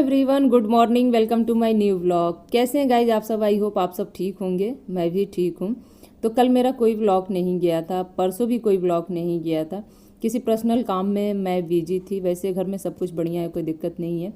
Everyone, good morning. Welcome to my new vlog. कैसे हैं guys आप सब? आई होप आप सब ठीक होंगे। मैं भी ठीक हूँ। तो कल मेरा कोई व्लॉग नहीं गया था, परसों भी कोई व्लॉग नहीं गया था। किसी पर्सनल काम में मैं बिजी थी। वैसे घर में सब कुछ बढ़िया है, कोई दिक्कत नहीं है।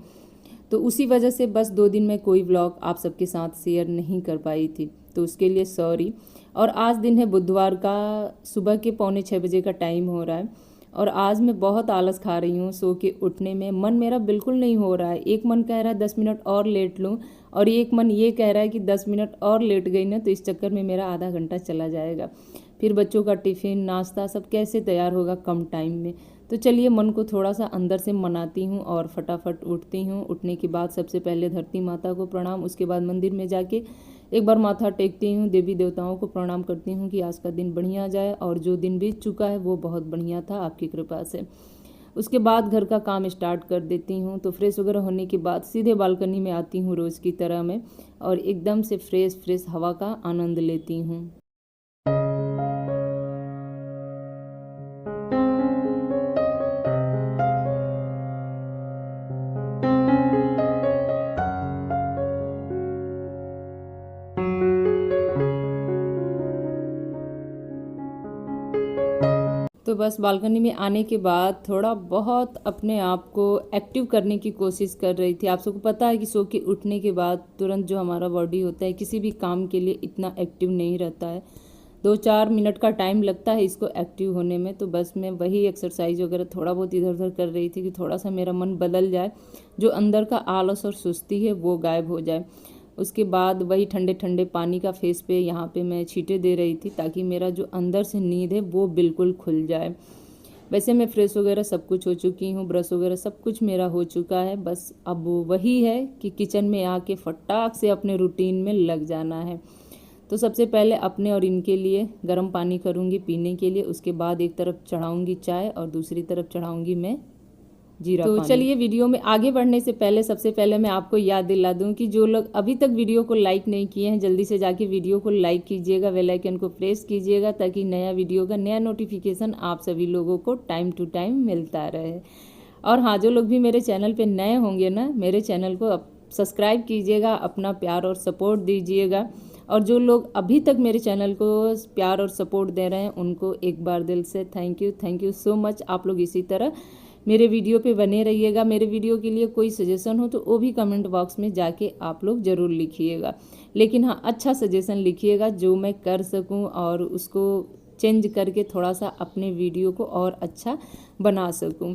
तो उसी वजह से बस 2 दिन में कोई व्लॉग आप सबके साथ शेयर नहीं कर पाई थी, तो उसके लिए सॉरी। और आज दिन है बुधवार का, सुबह के 5:45 का टाइम हो रहा है और आज मैं बहुत आलस खा रही हूँ। सो के उठने में मन मेरा बिल्कुल नहीं हो रहा है। एक मन कह रहा है 10 मिनट और लेट लूँ और एक मन ये कह रहा है कि 10 मिनट और लेट गई ना तो इस चक्कर में मेरा आधा घंटा चला जाएगा। फिर बच्चों का टिफ़िन नाश्ता सब कैसे तैयार होगा कम टाइम में। तो चलिए मन को थोड़ा सा अंदर से मनाती हूँ और फटाफट उठती हूँ। उठने के बाद सबसे पहले धरती माता को प्रणाम, उसके बाद मंदिर में जाके एक बार माथा टेकती हूँ, देवी देवताओं को प्रणाम करती हूँ कि आज का दिन बढ़िया जाए और जो दिन बीत चुका है वो बहुत बढ़िया था आपकी कृपा से। उसके बाद घर का काम स्टार्ट कर देती हूँ। तो फ्रेश वगैरह होने के बाद सीधे बालकनी में आती हूँ रोज़ की तरह मैं, और एकदम से फ्रेश हवा का आनंद लेती हूँ। तो बस बालकनी में आने के बाद थोड़ा बहुत अपने आप को एक्टिव करने की कोशिश कर रही थी। आप सबको पता है कि सो के उठने के बाद तुरंत जो हमारा बॉडी होता है किसी भी काम के लिए इतना एक्टिव नहीं रहता है। 2-4 मिनट का टाइम लगता है इसको एक्टिव होने में। तो बस मैं वही एक्सरसाइज वगैरह थोड़ा बहुत इधर उधर कर रही थी कि थोड़ा सा मेरा मन बदल जाए, जो अंदर का आलस और सुस्ती है वो गायब हो जाए। उसके बाद वही ठंडे ठंडे पानी का फेस पे यहाँ पे मैं छींटे दे रही थी ताकि मेरा जो अंदर से नींद है वो बिल्कुल खुल जाए। वैसे मैं फ्रेश वगैरह सब कुछ हो चुकी हूँ, ब्रश वगैरह सब कुछ मेरा हो चुका है। बस अब वही है कि किचन में आके फटाक से अपने रूटीन में लग जाना है। तो सबसे पहले अपने और इनके लिए गर्म पानी करूँगी पीने के लिए। उसके बाद एक तरफ चढ़ाऊँगी चाय और दूसरी तरफ चढ़ाऊँगी मैं जीरा पानी। तो चलिए वीडियो में आगे बढ़ने से पहले सबसे पहले मैं आपको याद दिला दूं कि जो लोग अभी तक वीडियो को लाइक नहीं किए हैं जल्दी से जाके वीडियो को लाइक कीजिएगा, बेल आइकन को प्रेस कीजिएगा ताकि नया वीडियो का नया नोटिफिकेशन आप सभी लोगों को टाइम टू टाइम मिलता रहे। और हाँ, जो लोग भी मेरे चैनल पर नए होंगे ना, मेरे चैनल को सब्सक्राइब कीजिएगा, अपना प्यार और सपोर्ट दीजिएगा। और जो लोग अभी तक मेरे चैनल को प्यार और सपोर्ट दे रहे हैं उनको एक बार दिल से थैंक यू सो मच। आप लोग इसी तरह मेरे वीडियो पे बने रहिएगा। मेरे वीडियो के लिए कोई सजेशन हो तो वो भी कमेंट बॉक्स में जाके आप लोग ज़रूर लिखिएगा, लेकिन हाँ अच्छा सजेशन लिखिएगा जो मैं कर सकूं और उसको चेंज करके थोड़ा सा अपने वीडियो को और अच्छा बना सकूं।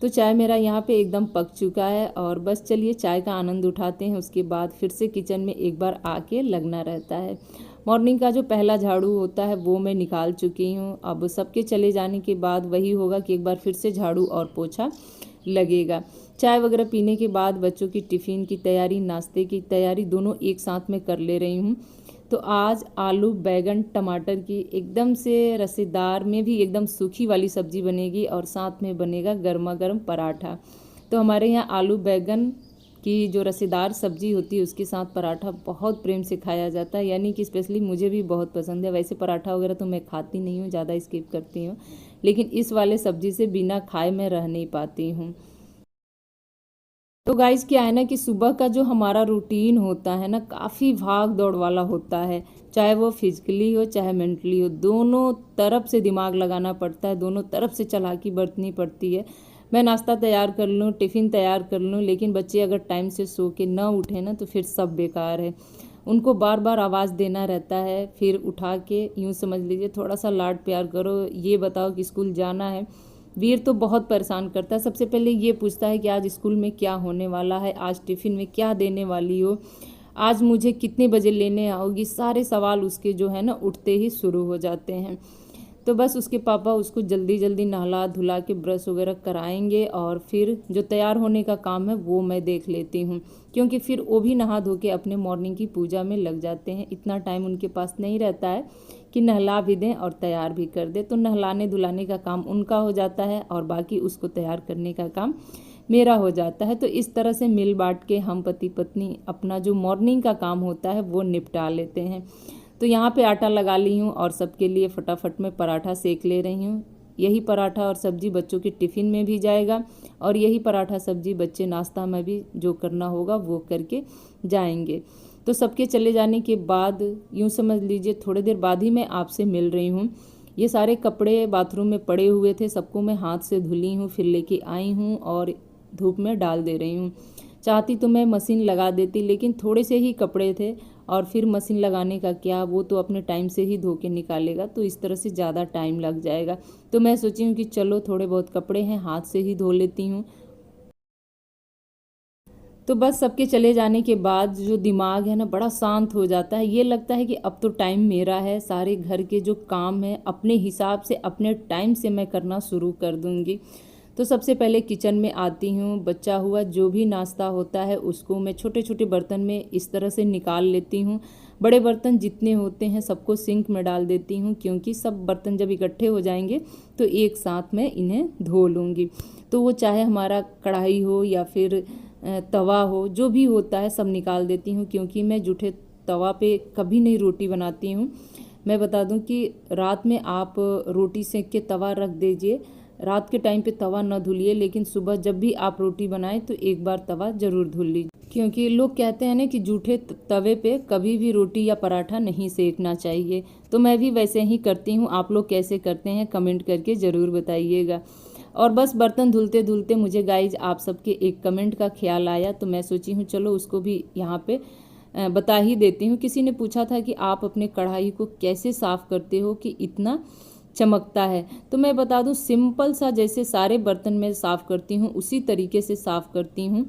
तो चाय मेरा यहाँ पे एकदम पक चुका है और बस चलिए चाय का आनंद उठाते हैं। उसके बाद फिर से किचन में एक बार आके लगना रहता है। मॉर्निंग का जो पहला झाड़ू होता है वो मैं निकाल चुकी हूँ। अब सबके चले जाने के बाद वही होगा कि एक बार फिर से झाड़ू और पोछा लगेगा। चाय वगैरह पीने के बाद बच्चों की टिफ़िन की तैयारी, नाश्ते की तैयारी दोनों एक साथ में कर ले रही हूँ। तो आज आलू बैगन टमाटर की एकदम से रसेदार में भी एकदम सूखी वाली सब्जी बनेगी और साथ में बनेगा गर्मा गर्म पराठा। तो हमारे यहाँ आलू बैगन की जो रसेदार सब्जी होती है उसके साथ पराठा बहुत प्रेम से खाया जाता है, यानी कि स्पेशली मुझे भी बहुत पसंद है। वैसे पराठा वगैरह तो मैं खाती नहीं हूँ, ज़्यादा स्किप करती हूँ, लेकिन इस वाले सब्जी से बिना खाए मैं रह नहीं पाती हूँ। तो गाइस क्या है ना कि सुबह का जो हमारा रूटीन होता है ना काफ़ी भाग दौड़ वाला होता है, चाहे वो फिजिकली हो चाहे मेंटली हो, दोनों तरफ से दिमाग लगाना पड़ता है, दोनों तरफ से चालाकी बरतनी पड़ती है। मैं नाश्ता तैयार कर लूँ, टिफ़िन तैयार कर लूँ, लेकिन बच्चे अगर टाइम से सो के ना उठे ना तो फिर सब बेकार है। उनको बार बार आवाज़ देना रहता है, फिर उठा के यूँ समझ लीजिए थोड़ा सा लाड प्यार करो, ये बताओ कि स्कूल जाना है। वीर तो बहुत परेशान करता है। सबसे पहले ये पूछता है कि आज स्कूल में क्या होने वाला है, आज टिफ़िन में क्या देने वाली हो, आज मुझे कितने बजे लेने आओगी। सारे सवाल उसके जो है ना उठते ही शुरू हो जाते हैं। तो बस उसके पापा उसको जल्दी जल्दी नहला धुला के ब्रश वगैरह कराएंगे और फिर जो तैयार होने का काम है वो मैं देख लेती हूँ, क्योंकि फिर वो भी नहा धो के अपने मॉर्निंग की पूजा में लग जाते हैं। इतना टाइम उनके पास नहीं रहता है कि नहला भी दें और तैयार भी कर दें। तो नहलाने धुलाने का काम उनका हो जाता है और बाकी उसको तैयार करने का काम मेरा हो जाता है। तो इस तरह से मिल बांट के हम पति पत्नी अपना जो मॉर्निंग का काम होता है वो निपटा लेते हैं। तो यहाँ पे आटा लगा ली हूँ और सबके लिए फटाफट में पराठा सेक ले रही हूँ। यही पराठा और सब्जी बच्चों के टिफ़िन में भी जाएगा और यही पराठा सब्जी बच्चे नाश्ता में भी जो करना होगा वो करके जाएंगे। तो सबके चले जाने के बाद यूँ समझ लीजिए थोड़ी देर बाद ही मैं आपसे मिल रही हूँ। ये सारे कपड़े बाथरूम में पड़े हुए थे, सबको मैं हाथ से धुली हूँ, फिर लेके आई हूँ और धूप में डाल दे रही हूँ। चाहती तो मैं मशीन लगा देती, लेकिन थोड़े से ही कपड़े थे और फिर मशीन लगाने का क्या, वो तो अपने टाइम से ही धो के निकालेगा, तो इस तरह से ज़्यादा टाइम लग जाएगा। तो मैं सोची हूँ कि चलो थोड़े बहुत कपड़े हैं हाथ से ही धो लेती हूँ। तो बस सबके चले जाने के बाद जो दिमाग है ना बड़ा शांत हो जाता है। ये लगता है कि अब तो टाइम मेरा है, सारे घर के जो काम है अपने हिसाब से अपने टाइम से मैं करना शुरू कर दूँगी। तो सबसे पहले किचन में आती हूँ, बचा हुआ जो भी नाश्ता होता है उसको मैं छोटे छोटे बर्तन में इस तरह से निकाल लेती हूँ। बड़े बर्तन जितने होते हैं सबको सिंक में डाल देती हूँ, क्योंकि सब बर्तन जब इकट्ठे हो जाएंगे तो एक साथ मैं इन्हें धो लूँगी। तो वो चाहे हमारा कढ़ाई हो या फिर तवा हो, जो भी होता है सब निकाल देती हूँ, क्योंकि मैं जूठे तवा पे कभी नहीं रोटी बनाती हूँ। मैं बता दूं कि रात में आप रोटी सेक के तवा रख दीजिए, रात के टाइम पे तवा न धुलिए, लेकिन सुबह जब भी आप रोटी बनाएं तो एक बार तवा ज़रूर धुल लीजिए, क्योंकि लोग कहते हैं ना कि जूठे तवे पे कभी भी रोटी या पराठा नहीं सेकना चाहिए। तो मैं भी वैसे ही करती हूँ। आप लोग कैसे करते हैं कमेंट करके ज़रूर बताइएगा। और बस बर्तन धुलते धुलते मुझे गाइज आप सबके एक कमेंट का ख्याल आया, तो मैं सोची हूँ चलो उसको भी यहाँ पे बता ही देती हूँ। किसी ने पूछा था कि आप अपने कढ़ाई को कैसे साफ़ करते हो कि इतना चमकता है। तो मैं बता दूं सिंपल सा, जैसे सारे बर्तन में साफ़ करती हूँ उसी तरीके से साफ़ करती हूँ।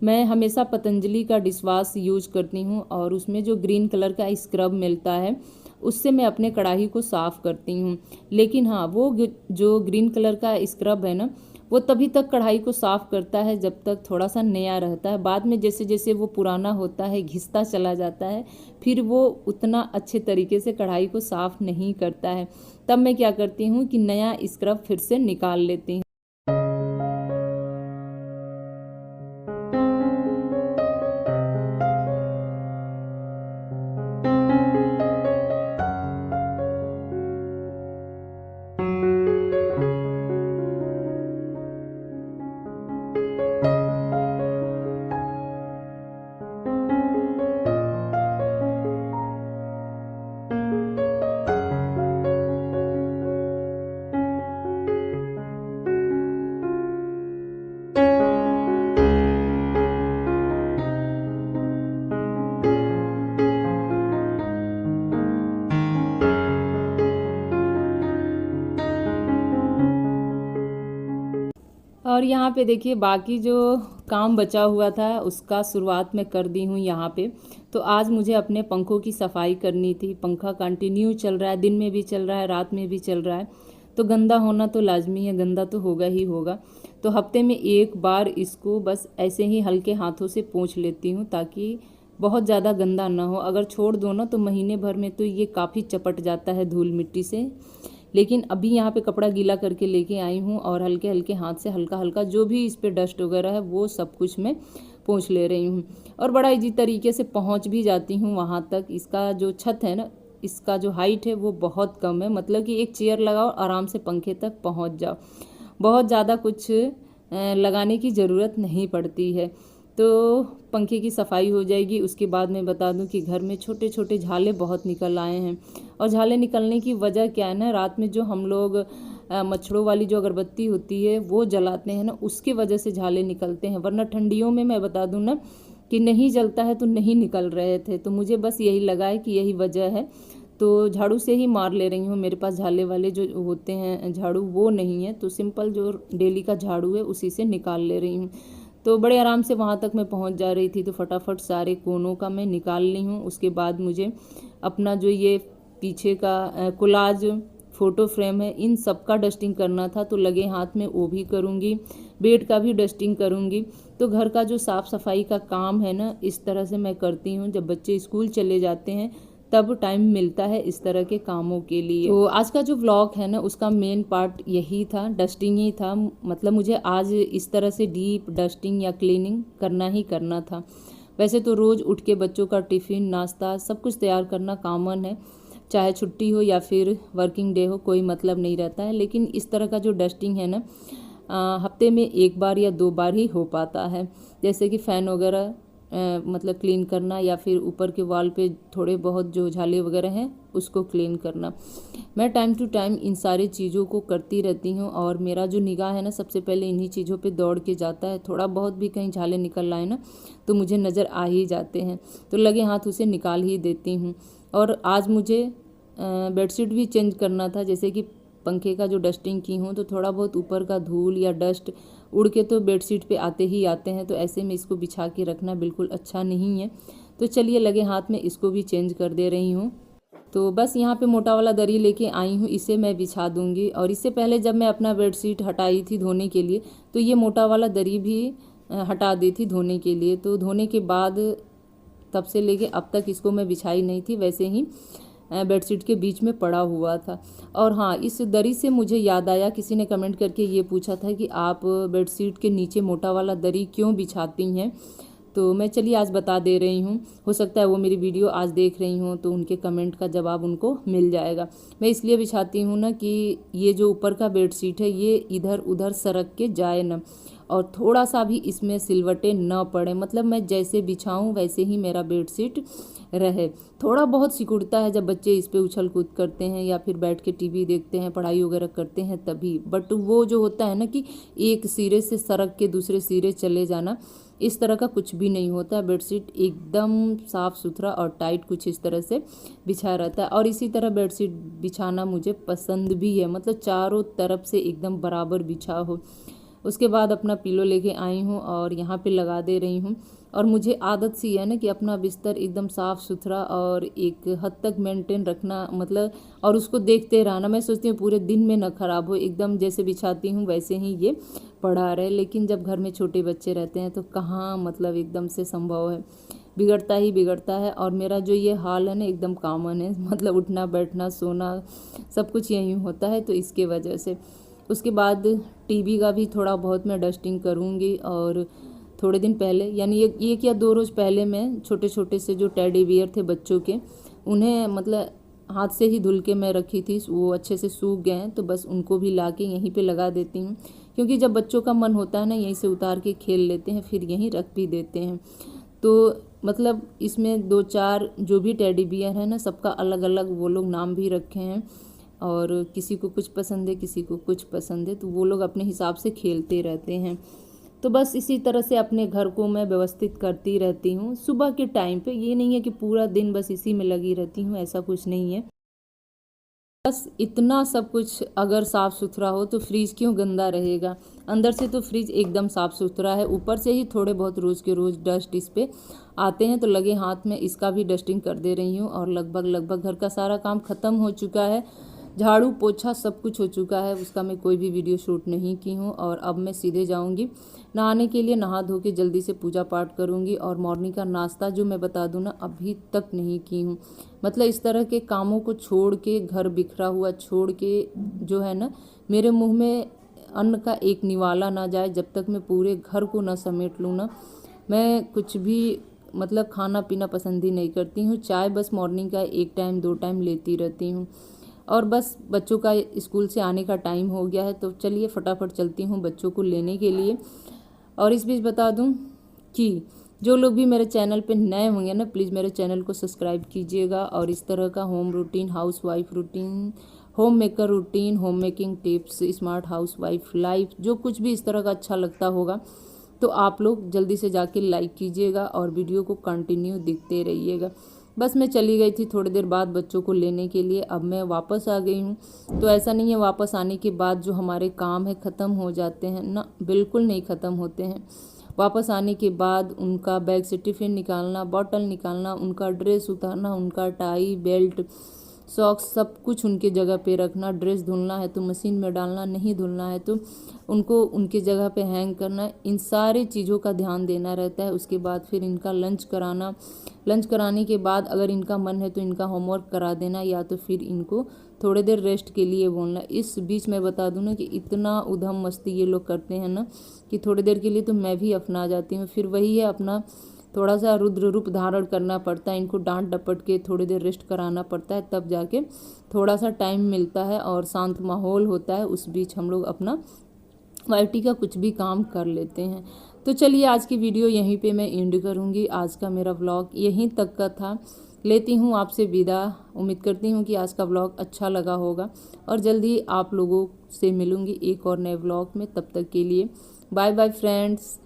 मैं हमेशा पतंजलि का डिशवाश यूज करती हूँ और उसमें जो ग्रीन कलर का स्क्रब मिलता है उससे मैं अपने कढ़ाई को साफ़ करती हूँ। लेकिन हाँ, वो जो ग्रीन कलर का स्क्रब है ना, वो तभी तक कढ़ाई को साफ़ करता है जब तक थोड़ा सा नया रहता है। बाद में जैसे जैसे वो पुराना होता है, घिसता चला जाता है, फिर वो उतना अच्छे तरीके से कढ़ाई को साफ़ नहीं करता है। तब मैं क्या करती हूँ कि नया स्क्रब फिर से निकाल लेती हूँ। और यहाँ पे देखिए बाकी जो काम बचा हुआ था उसका शुरुआत मैं कर दी हूँ यहाँ पे। तो आज मुझे अपने पंखों की सफाई करनी थी। पंखा कंटिन्यू चल रहा है, दिन में भी चल रहा है, रात में भी चल रहा है, तो गंदा होना तो लाजमी है, गंदा तो होगा ही होगा। तो हफ्ते में एक बार इसको बस ऐसे ही हल्के हाथों से पोंछ लेती हूँ, ताकि बहुत ज़्यादा गंदा ना हो। अगर छोड़ दो ना तो महीने भर में तो ये काफ़ी चपट जाता है धूल मिट्टी से। लेकिन अभी यहाँ पे कपड़ा गीला करके लेके आई हूँ और हल्के हल्के हाथ से हल्का हल्का जो भी इस पर डस्ट वगैरह है वो सब कुछ मैं पोंछ ले रही हूँ। और बड़ा इजी तरीके से पहुँच भी जाती हूँ वहाँ तक। इसका जो छत है ना, इसका जो हाइट है वो बहुत कम है, मतलब कि एक चेयर लगाओ आराम से पंखे तक पहुँच जाओ। बहुत ज़्यादा कुछ लगाने की ज़रूरत नहीं पड़ती है। तो पंखे की सफाई हो जाएगी। उसके बाद मैं बता दूं कि घर में छोटे छोटे झाले बहुत निकल आए हैं। और झाले निकलने की वजह क्या है ना, रात में जो हम लोग मच्छरों वाली जो अगरबत्ती होती है वो जलाते हैं ना, उसकी वजह से झाले निकलते हैं। वरना ठंडियों में मैं बता दूं ना कि नहीं जलता है तो नहीं निकल रहे थे। तो मुझे बस यही लगा है कि यही वजह है, तो झाड़ू से ही मार ले रही हूँ। मेरे पास झाले वाले जो होते हैं झाड़ू वो नहीं है, तो सिंपल जो डेली का झाड़ू है उसी से निकाल ले रही हूँ। तो बड़े आराम से वहाँ तक मैं पहुँच जा रही थी, तो फटाफट सारे कोनों का मैं निकाल ली हूँ। उसके बाद मुझे अपना जो ये पीछे का कोलाज फ़ोटो फ्रेम है इन सब का डस्टिंग करना था, तो लगे हाथ में वो भी करूँगी। बेड का भी डस्टिंग करूँगी। तो घर का जो साफ़ सफाई का काम है ना, इस तरह से मैं करती हूँ। जब बच्चे स्कूल चले जाते हैं तब टाइम मिलता है इस तरह के कामों के लिए। तो आज का जो व्लॉग है ना उसका मेन पार्ट यही था, डस्टिंग ही था। मतलब मुझे आज इस तरह से डीप डस्टिंग या क्लीनिंग करना ही करना था। वैसे तो रोज़ उठ के बच्चों का टिफ़िन नाश्ता सब कुछ तैयार करना कॉमन है, चाहे छुट्टी हो या फिर वर्किंग डे हो, कोई मतलब नहीं रहता है। लेकिन इस तरह का जो डस्टिंग है ना, हफ्ते में एक बार या 2 बार ही हो पाता है। जैसे कि फ़ैन वगैरह मतलब क्लीन करना, या फिर ऊपर के वॉल पे थोड़े बहुत जो झाले वगैरह हैं उसको क्लीन करना। मैं टाइम टू टाइम इन सारी चीज़ों को करती रहती हूँ, और मेरा जो निगाह है ना सबसे पहले इन्हीं चीज़ों पे दौड़ के जाता है। थोड़ा बहुत भी कहीं झाले निकल आए ना तो मुझे नज़र आ ही जाते हैं, तो लगे हाथ उसे निकाल ही देती हूँ। और आज मुझे बेडशीट भी चेंज करना था, जैसे कि पंखे का जो डस्टिंग की हूँ तो थोड़ा बहुत ऊपर का धूल या डस्ट उड़ के तो बेडशीट पे आते ही आते हैं, तो ऐसे में इसको बिछा के रखना बिल्कुल अच्छा नहीं है। तो चलिए लगे हाथ में इसको भी चेंज कर दे रही हूँ। तो बस यहाँ पे मोटा वाला दरी लेके आई हूँ, इसे मैं बिछा दूँगी। और इससे पहले जब मैं अपना बेडशीट हटाई थी धोने के लिए, तो ये मोटा वाला दरी भी हटा दी थी धोने के लिए। तो धोने के बाद तब से लेके अब तक इसको मैं बिछाई नहीं थी, वैसे ही बेडशीट के बीच में पड़ा हुआ था। और हाँ, इस दरी से मुझे याद आया, किसी ने कमेंट करके ये पूछा था कि आप बेडशीट के नीचे मोटा वाला दरी क्यों बिछाती हैं। तो मैं चलिए आज बता दे रही हूँ, हो सकता है वो मेरी वीडियो आज देख रही हूँ तो उनके कमेंट का जवाब उनको मिल जाएगा। मैं इसलिए बिछाती हूँ ना कि ये जो ऊपर का बेडशीट है ये इधर उधर सरक के जाए ना, और थोड़ा सा भी इसमें सिलवटें न पड़े। मतलब मैं जैसे बिछाऊँ वैसे ही मेरा बेडशीट रहे। थोड़ा बहुत सिकुड़ता है जब बच्चे इस पे उछल कूद करते हैं या फिर बैठ के टीवी देखते हैं, पढ़ाई वगैरह करते हैं तभी। बट वो जो होता है ना कि एक सिरे से सरक के दूसरे सिरे चले जाना, इस तरह का कुछ भी नहीं होता। बेडशीट एकदम साफ़ सुथरा और टाइट कुछ इस तरह से बिछा रहता है। और इसी तरह बेडशीट बिछाना मुझे पसंद भी है, मतलब चारों तरफ से एकदम बराबर बिछा हो। उसके बाद अपना पिलो लेके आई हूँ और यहाँ पे लगा दे रही हूँ। और मुझे आदत सी है ना कि अपना बिस्तर एकदम साफ़ सुथरा और एक हद तक मेंटेन रखना, मतलब और उसको देखते रहना। मैं सोचती हूँ पूरे दिन में न ख़राब हो, एकदम जैसे बिछाती हूँ वैसे ही ये पड़ा रहे। लेकिन जब घर में छोटे बच्चे रहते हैं तो कहाँ मतलब एकदम से संभव है, बिगड़ता ही बिगड़ता है। और मेरा जो ये हाल है ना एकदम कॉमन है, मतलब उठना बैठना सोना सब कुछ यहीं होता है, तो इसके वजह से। उसके बाद टीवी का भी थोड़ा बहुत मैं डस्टिंग करूँगी। और थोड़े दिन पहले, यानी एक या 2 रोज़ पहले, मैं छोटे छोटे से जो टेडी बियर थे बच्चों के, उन्हें मतलब हाथ से ही धुल के मैं रखी थी, वो अच्छे से सूख गए हैं, तो बस उनको भी ला के यहीं पे लगा देती हूँ। क्योंकि जब बच्चों का मन होता है ना यहीं से उतार के खेल लेते हैं, फिर यहीं रख भी देते हैं। तो मतलब इसमें 2-4 जो भी टेडी बियर है ना, सबका अलग अलग वो लोग नाम भी रखे हैं। और किसी को कुछ पसंद है, किसी को कुछ पसंद है, तो वो लोग अपने हिसाब से खेलते रहते हैं। तो बस इसी तरह से अपने घर को मैं व्यवस्थित करती रहती हूँ सुबह के टाइम पे। ये नहीं है कि पूरा दिन बस इसी में लगी रहती हूँ, ऐसा कुछ नहीं है। बस इतना सब कुछ अगर साफ़ सुथरा हो तो फ्रिज क्यों गंदा रहेगा। अंदर से तो फ्रिज एकदम साफ़ सुथरा है, ऊपर से ही थोड़े बहुत रोज़ के रोज़ डस्ट इस पे आते हैं। तो लगे हाथ में इसका भी डस्टिंग कर दे रही हूँ। और लगभग घर का सारा काम ख़त्म हो चुका है, झाड़ू पोछा सब कुछ हो चुका है। उसका मैं कोई भी वीडियो शूट नहीं की हूँ। और अब मैं सीधे जाऊँगी नहाने के लिए, नहा धो के जल्दी से पूजा पाठ करूँगी। और मॉर्निंग का नाश्ता जो मैं बता दूँ ना, अभी तक नहीं की हूँ। मतलब इस तरह के कामों को छोड़ के, घर बिखरा हुआ छोड़ के, जो है ना, मेरे मुंह में अन्न का एक निवाला ना जाए जब तक मैं पूरे घर को ना समेट लूँ ना, मैं कुछ भी मतलब खाना पीना पसंद ही नहीं करती हूँ। चाय बस मॉर्निंग का 1 टाइम 2 टाइम लेती रहती हूँ। और बस बच्चों का स्कूल से आने का टाइम हो गया है, तो चलिए फटाफट चलती हूँ बच्चों को लेने के लिए। और इस बीच बता दूँ कि जो लोग भी मेरे चैनल पे नए होंगे ना, प्लीज़ मेरे चैनल को सब्सक्राइब कीजिएगा। और इस तरह का home routine, house wife routine, home maker routine, home making tips, smart house wife life, जो कुछ भी इस तरह का अच्छा लगता होगा तो आप लोग जल्दी से जाके लाइक कीजिएगा और वीडियो को कंटिन्यू देखते रहिएगा। बस मैं चली गई थी थोड़ी देर बाद बच्चों को लेने के लिए, अब मैं वापस आ गई हूँ। तो ऐसा नहीं है वापस आने के बाद जो हमारे काम है ख़त्म हो जाते हैं ना, बिल्कुल नहीं ख़त्म होते हैं। वापस आने के बाद उनका बैग से टिफ़िन निकालना, बॉटल निकालना, उनका ड्रेस उतारना, उनका टाई बेल्ट सॉक्स सब कुछ उनके जगह पे रखना, ड्रेस धुलना है तो मशीन में डालना, नहीं धुलना है तो उनको उनके जगह पे हैंग करना, इन सारी चीज़ों का ध्यान देना रहता है। उसके बाद फिर इनका लंच कराना, लंच कराने के बाद अगर इनका मन है तो इनका होमवर्क करा देना, या तो फिर इनको थोड़ी देर रेस्ट के लिए बोलना। इस बीच मैं बता दूँ ना कि इतना उधम मस्ती ये लोग करते हैं ना कि थोड़ी देर के लिए तो मैं भी अपना जाती हूँ। फिर वही है अपना थोड़ा सा रुद्र रूप धारण करना पड़ता है, इनको डांट डपट के थोड़ी देर रेस्ट कराना पड़ता है, तब जाके थोड़ा सा टाइम मिलता है और शांत माहौल होता है। उस बीच हम लोग अपना वाईटी का कुछ भी काम कर लेते हैं। तो चलिए आज की वीडियो यहीं पे मैं एंड करूँगी। आज का मेरा व्लॉग यहीं तक का था। लेती हूँ आपसे विदा। उम्मीद करती हूँ कि आज का व्लॉग अच्छा लगा होगा और जल्दी आप लोगों से मिलूँगी एक और नए व्लॉग में। तब तक के लिए बाय बाय फ्रेंड्स।